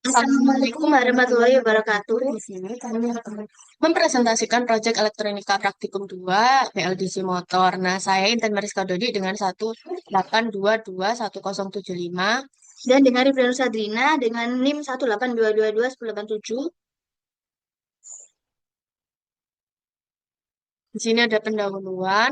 Assalamualaikum warahmatullahi wabarakatuh. Di sini kami akan mempresentasikan proyek elektronika praktikum 2 PLDC motor. Nah, saya Intan Mariska Dodi dengan 182210075 dan dengan Rifdal Sadrina dengan NIM 182221087. Di sini ada pendahuluan.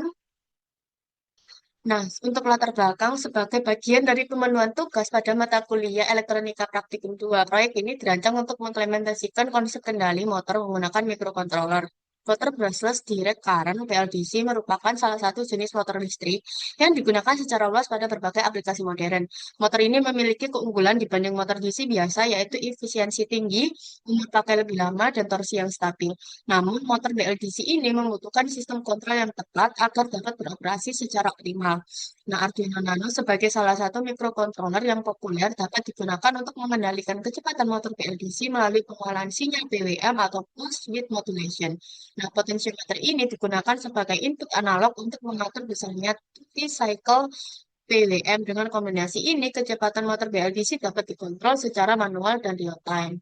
Nah, untuk latar belakang sebagai bagian dari pemenuhan tugas pada mata kuliah Elektronika Praktikum 2, proyek ini dirancang untuk mengimplementasikan konsep kendali motor menggunakan microcontroller. Motor brushless direct current (PLDC) merupakan salah satu jenis motor listrik yang digunakan secara luas pada berbagai aplikasi modern. Motor ini memiliki keunggulan dibanding motor DC biasa, yaitu efisiensi tinggi, umur pakai lebih lama, dan torsi yang stabil. Namun, motor BLDC ini membutuhkan sistem kontrol yang tepat agar dapat beroperasi secara optimal. Nah, Arduino Nano sebagai salah satu microcontroller yang populer dapat digunakan untuk mengendalikan kecepatan motor BLDC melalui pengolahan sinyal PWM atau pulse width modulation. Nah, potensiometer ini digunakan sebagai input analog untuk mengatur besarnya duty cycle PWM. Dengan kombinasi ini, kecepatan motor BLDC dapat dikontrol secara manual dan real time.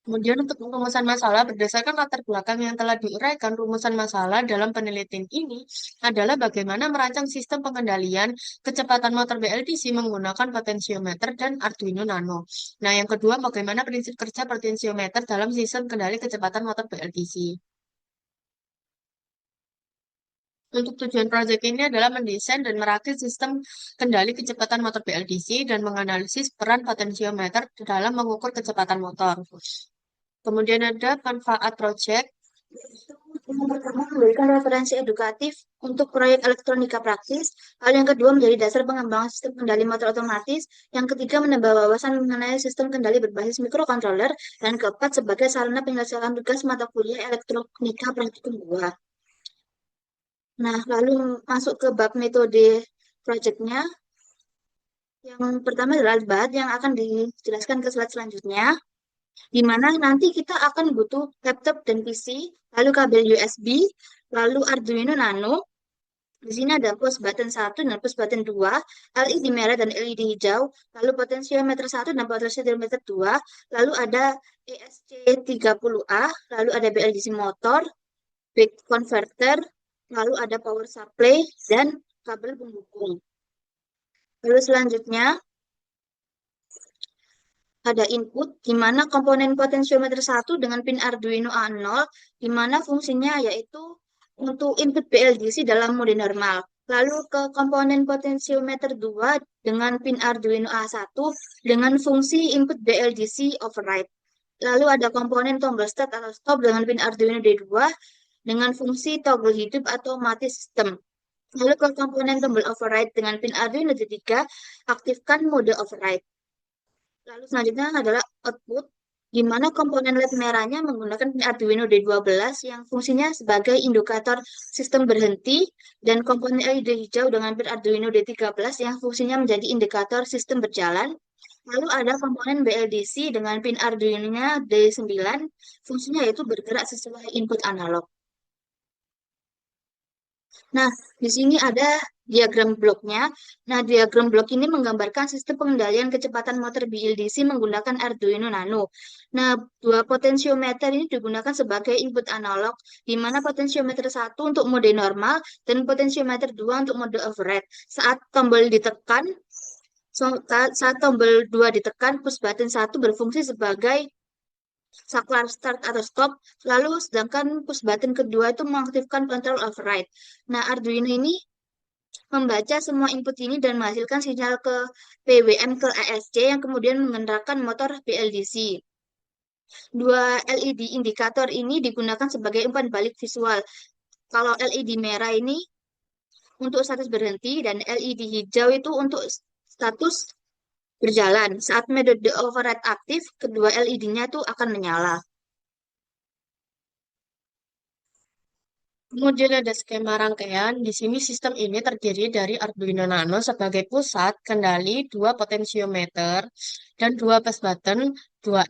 Kemudian untuk rumusan masalah, berdasarkan latar belakang yang telah diuraikan, rumusan masalah dalam penelitian ini adalah bagaimana merancang sistem pengendalian kecepatan motor BLDC menggunakan potensiometer dan Arduino Nano. Nah, yang kedua, bagaimana prinsip kerja potensiometer dalam sistem kendali kecepatan motor BLDC. Untuk tujuan proyek ini adalah mendesain dan merakit sistem kendali kecepatan motor BLDC dan menganalisis peran potensiometer dalam mengukur kecepatan motor. Kemudian ada manfaat proyek. Yang pertama, memberikan referensi edukatif untuk proyek elektronika praktis. Hal yang kedua, menjadi dasar pengembangan sistem kendali motor otomatis. Yang ketiga, menambah wawasan mengenai sistem kendali berbasis mikrokontroler. Dan keempat, sebagai sarana penyelesaian tugas mata kuliah elektronika praktikum 2. Nah, lalu masuk ke bab metode proyeknya. Yang pertama adalah bahan yang akan dijelaskan ke slide selanjutnya, di mana nanti kita akan butuh laptop dan PC, lalu kabel USB, lalu Arduino Nano. Di sini ada push button 1 dan push button 2, LED merah dan LED hijau, lalu potensiometer 1 dan potensiometer 2, lalu ada ESC30A, lalu ada BLDC motor, back converter, lalu ada power supply, dan kabel penghubung. Lalu selanjutnya, ada input, di mana komponen potensiometer 1 dengan pin Arduino A0, di mana fungsinya yaitu untuk input BLDC dalam mode normal. Lalu ke komponen potensiometer 2 dengan pin Arduino A1 dengan fungsi input BLDC override. Lalu ada komponen tombol start atau stop dengan pin Arduino D2 dengan fungsi toggle hidup atau mati sistem. Lalu ke komponen tombol override dengan pin Arduino D3, aktifkan mode override. Lalu selanjutnya adalah output, di mana komponen LED merahnya menggunakan Arduino D12 yang fungsinya sebagai indikator sistem berhenti, dan komponen LED hijau dengan pin Arduino D13 yang fungsinya menjadi indikator sistem berjalan. Lalu ada komponen BLDC dengan pin Arduino-nya D9, fungsinya yaitu bergerak sesuai input analog. Nah, di sini ada diagram bloknya. Nah, diagram blok ini menggambarkan sistem pengendalian kecepatan motor BLDC menggunakan Arduino Nano. Nah, dua potensiometer ini digunakan sebagai input analog, di mana potensiometer 1 untuk mode normal dan potensiometer 2 untuk mode override. Saat tombol 2 ditekan, push button 1 berfungsi sebagai saklar start atau stop, lalu sedangkan push button kedua itu mengaktifkan control override. Nah, Arduino ini membaca semua input ini dan menghasilkan sinyal ke PWM ke ESC yang kemudian menggerakkan motor BLDC. Dua LED indikator ini digunakan sebagai umpan balik visual. Kalau LED merah ini untuk status berhenti dan LED hijau itu untuk status berjalan. Saat metode override aktif, kedua LED-nya tuh akan menyala. Kemudian ada skema rangkaian. Di sini sistem ini terdiri dari Arduino Nano sebagai pusat kendali, dua potensiometer, dan dua push button, dua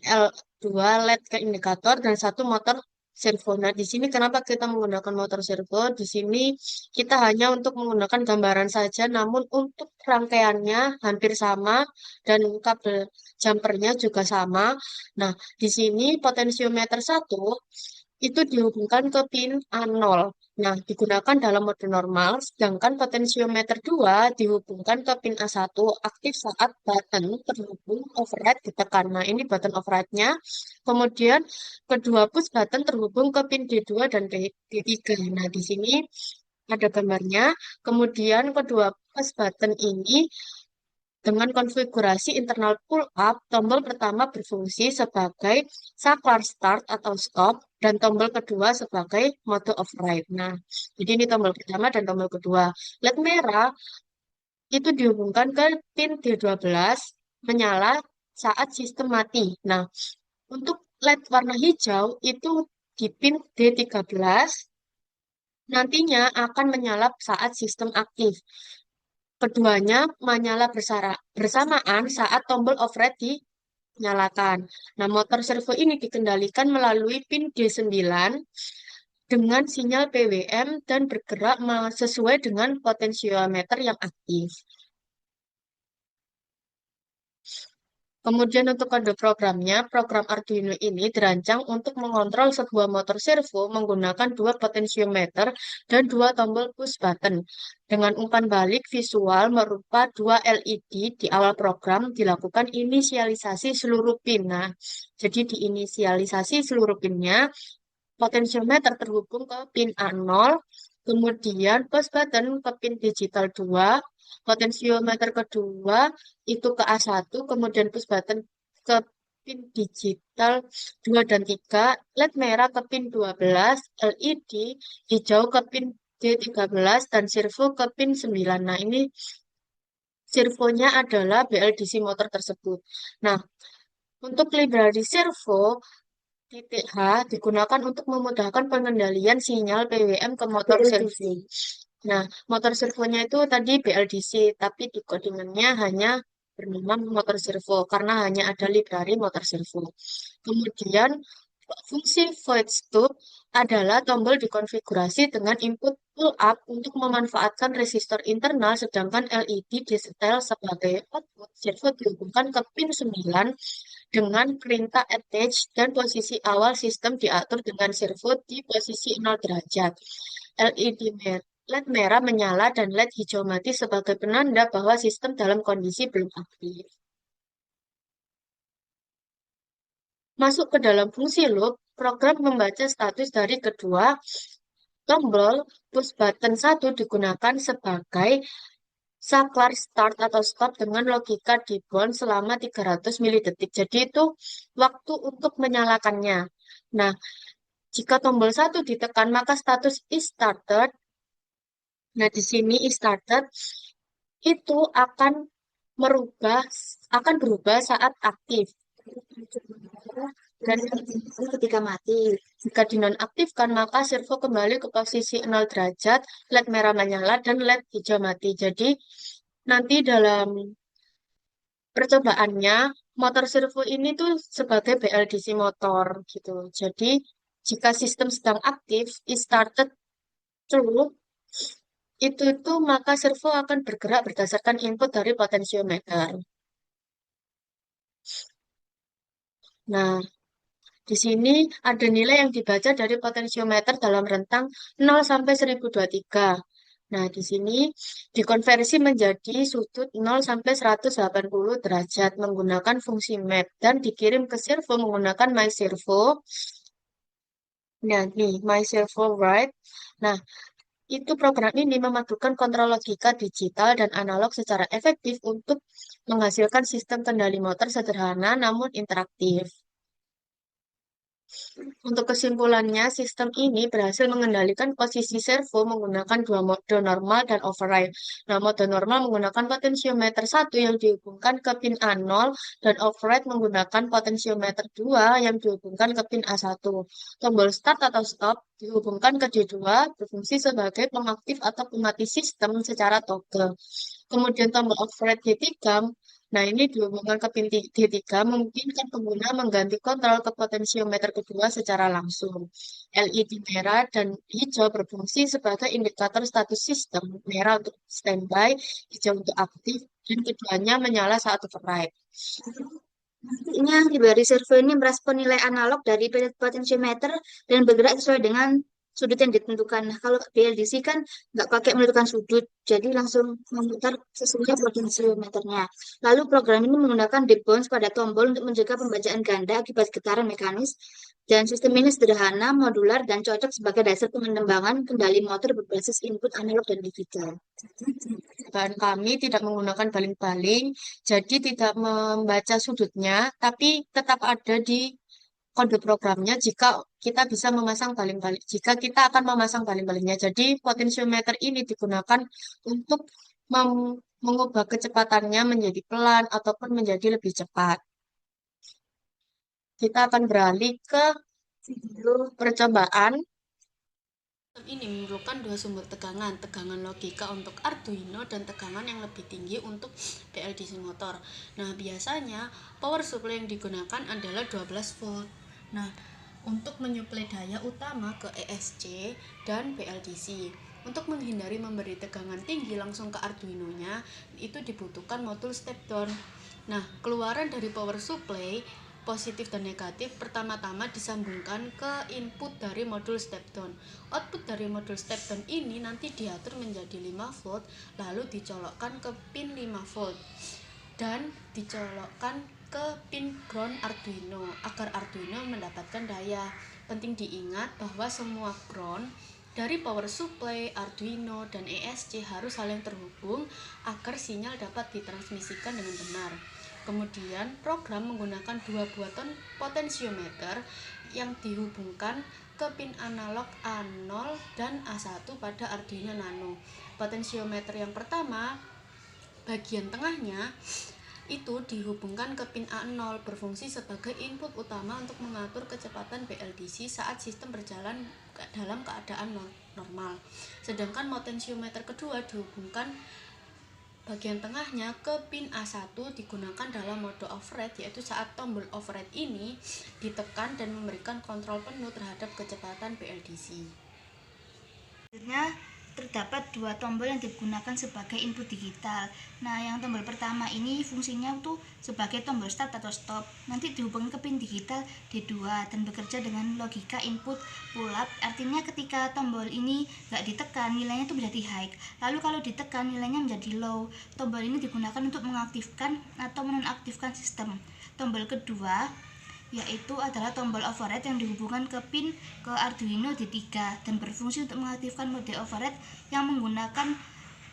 LED ke indikator, dan satu motor servo. Nah, di sini kenapa kita menggunakan motor servo? Di sini kita hanya untuk menggunakan gambaran saja, namun untuk rangkaiannya hampir sama dan kabel jumpernya juga sama. Nah, di sini potensiometer satu itu dihubungkan ke pin A0. Nah, digunakan dalam mode normal, sedangkan potensiometer 2 dihubungkan ke pin A1 aktif saat button terhubung override ditekan. Nah, ini button override-nya. Kemudian kedua push button terhubung ke pin D2 dan D3. Nah, di sini ada gambarnya. Kemudian kedua push button ini dengan konfigurasi internal pull up, tombol pertama berfungsi sebagai saklar start atau stop, dan tombol kedua sebagai mode override. Nah, jadi ini tombol pertama dan tombol kedua. LED merah itu dihubungkan ke pin D12, menyala saat sistem mati. Nah, untuk LED warna hijau itu di pin D13, nantinya akan menyala saat sistem aktif. Keduanya menyala bersamaan saat tombol override dinyalakan. Nah, motor servo ini dikendalikan melalui pin D9 dengan sinyal PWM dan bergerak sesuai dengan potensiometer yang aktif. Kemudian untuk kode programnya, program Arduino ini dirancang untuk mengontrol sebuah motor servo menggunakan dua potensiometer dan dua tombol push button. Dengan umpan balik visual berupa dua LED di awal program dilakukan inisialisasi seluruh pin. Nah, jadi diinisialisasi seluruh pinnya, potensiometer terhubung ke pin A0, kemudian push button ke pin digital 2, potensiometer kedua itu ke A1, kemudian push button ke pin digital 2 dan 3, LED merah ke pin 12, LED hijau ke pin D13, dan servo ke pin 9. Nah, ini servonya adalah BLDC motor tersebut. Nah, untuk library servo, titik H digunakan untuk memudahkan pengendalian sinyal PWM ke motor servo. Nah, motor servonya itu tadi BLDC, tapi di codingannya hanya bernama motor servo karena hanya ada library motor servo. Kemudian fungsi void stop adalah tombol dikonfigurasi dengan input pull up untuk memanfaatkan resistor internal, sedangkan LED disetel sebagai output. Servo dihubungkan ke pin 9 dengan perintah attach, dan posisi awal sistem diatur dengan servo di posisi 0 derajat. LED merah menyala dan LED hijau mati sebagai penanda bahwa sistem dalam kondisi belum aktif. Masuk ke dalam fungsi loop, program membaca status dari kedua tombol push button 1 digunakan sebagai saklar start atau stop dengan logika debound selama 300 milidetik. Jadi itu waktu untuk menyalakannya. Nah, jika tombol 1 ditekan, maka status is started. Nah, di sini is started itu merubah, akan berubah saat aktif. Dan ketika mati, jika dinonaktifkan, maka servo kembali ke posisi 0 derajat, LED merah menyala, dan LED hijau mati. Jadi, nanti dalam percobaannya, motor servo ini tuh sebagai BLDC motor gitu. Jadi, jika sistem sedang aktif, is started true, itu maka servo akan bergerak berdasarkan input dari potensiometer. Nah, di sini ada nilai yang dibaca dari potensiometer dalam rentang 0 sampai 1023. Nah, di sini dikonversi menjadi sudut 0 sampai 180 derajat menggunakan fungsi map dan dikirim ke servo menggunakan myservo. Nah, nih myservo write. Nah, itu program ini memadukan kontrol logika digital dan analog secara efektif untuk menghasilkan sistem kendali motor sederhana namun interaktif. Untuk kesimpulannya, sistem ini berhasil mengendalikan posisi servo menggunakan dua mode normal dan override. Nah, mode normal menggunakan potensiometer 1 yang dihubungkan ke pin A0 dan override menggunakan potensiometer 2 yang dihubungkan ke pin A1. Tombol start atau stop dihubungkan ke D2 berfungsi sebagai pengaktif atau pemati sistem secara toggle. Kemudian tombol override D3 Nah, ini dihubungkan ke pin D3 memungkinkan pengguna mengganti kontrol ke potensiometer kedua secara langsung. LED merah dan hijau berfungsi sebagai indikator status sistem, merah untuk standby, hijau untuk aktif, dan keduanya menyala saat override. Artinya hibari servo ini merespon nilai analog dari potentiometer dan bergerak sesuai dengan sudut yang ditentukan. Nah, kalau BLDC kan nggak pakai menentukan sudut, jadi langsung memutar sesuai potentiometernya. Lalu program ini menggunakan dip bounce pada tombol untuk mencegah pembacaan ganda akibat getaran mekanis. Dan sistem ini sederhana, modular, dan cocok sebagai dasar pengembangan kendali motor berbasis input analog dan digital. Bahan kami tidak menggunakan baling-baling, jadi tidak membaca sudutnya, tapi tetap ada di kode programnya jika kita bisa memasang baling-baling. Jika kita akan memasang baling-balingnya, jadi potensiometer ini digunakan untuk mengubah kecepatannya menjadi pelan ataupun menjadi lebih cepat. Kita akan beralih ke video percobaan. Sistem ini memerlukan dua sumber tegangan, tegangan logika untuk Arduino dan tegangan yang lebih tinggi untuk PLDC motor. Nah, biasanya power supply yang digunakan adalah 12 volt. Nah, untuk menyuplai daya utama ke ESC dan PLDC. Untuk menghindari memberi tegangan tinggi langsung ke Arduino-nya, itu dibutuhkan modul step down. Nah, keluaran dari power supply positif dan negatif pertama-tama disambungkan ke input dari modul step down. Output dari modul step down ini nanti diatur menjadi 5 volt lalu dicolokkan ke pin 5 volt dan dicolokkan ke pin ground Arduino agar Arduino mendapatkan daya. Penting diingat bahwa semua ground dari power supply, Arduino, dan ESC harus saling terhubung agar sinyal dapat ditransmisikan dengan benar. Kemudian program menggunakan dua buah potensiometer yang dihubungkan ke pin analog A0 dan A1 pada Arduino Nano. Potensiometer yang pertama, bagian tengahnya, itu dihubungkan ke pin A0 berfungsi sebagai input utama untuk mengatur kecepatan BLDC saat sistem berjalan dalam keadaan normal. Sedangkan potensiometer kedua dihubungkan bagian tengahnya ke pin A1 digunakan dalam mode override, yaitu saat tombol override ini ditekan dan memberikan kontrol penuh terhadap kecepatan BLDC. Selanjutnya terdapat dua tombol yang digunakan sebagai input digital. Nah, yang tombol pertama ini fungsinya tuh sebagai tombol start atau stop. Nanti dihubungkan ke pin digital D2 dan bekerja dengan logika input pull up. Artinya ketika tombol ini nggak ditekan, nilainya itu menjadi high. Lalu kalau ditekan, nilainya menjadi low. Tombol ini digunakan untuk mengaktifkan atau menonaktifkan sistem. Tombol kedua yaitu adalah tombol override yang dihubungkan ke pin ke Arduino D3 dan berfungsi untuk mengaktifkan mode override yang menggunakan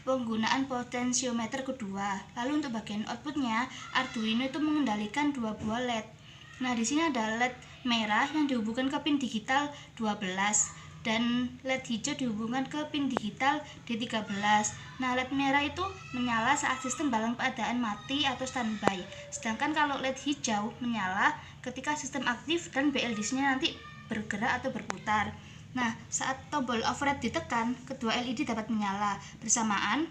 penggunaan potensiometer kedua. Lalu untuk bagian outputnya, Arduino itu mengendalikan dua buah LED. Nah, di sini ada LED merah yang dihubungkan ke pin digital 12 dan LED hijau dihubungkan ke pin digital D13. Nah, LED merah itu menyala saat sistem dalam keadaan mati atau standby. Sedangkan kalau LED hijau menyala ketika sistem aktif dan BLDC-nya nanti bergerak atau berputar. Nah, saat tombol override ditekan, kedua LED dapat menyala bersamaan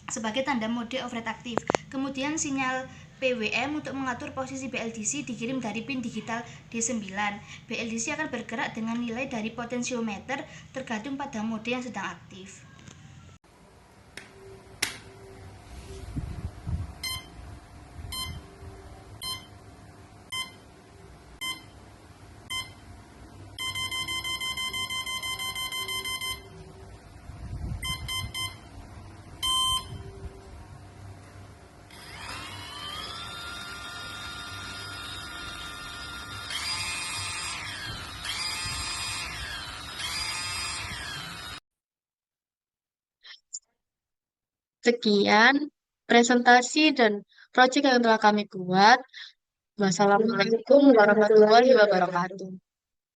sebagai tanda mode override aktif. Kemudian sinyal PWM untuk mengatur posisi BLDC dikirim dari pin digital D9. BLDC akan bergerak dengan nilai dari potensiometer tergantung pada mode yang sedang aktif. Sekian presentasi dan proyek yang telah kami buat. Wassalamualaikum warahmatullahi wabarakatuh.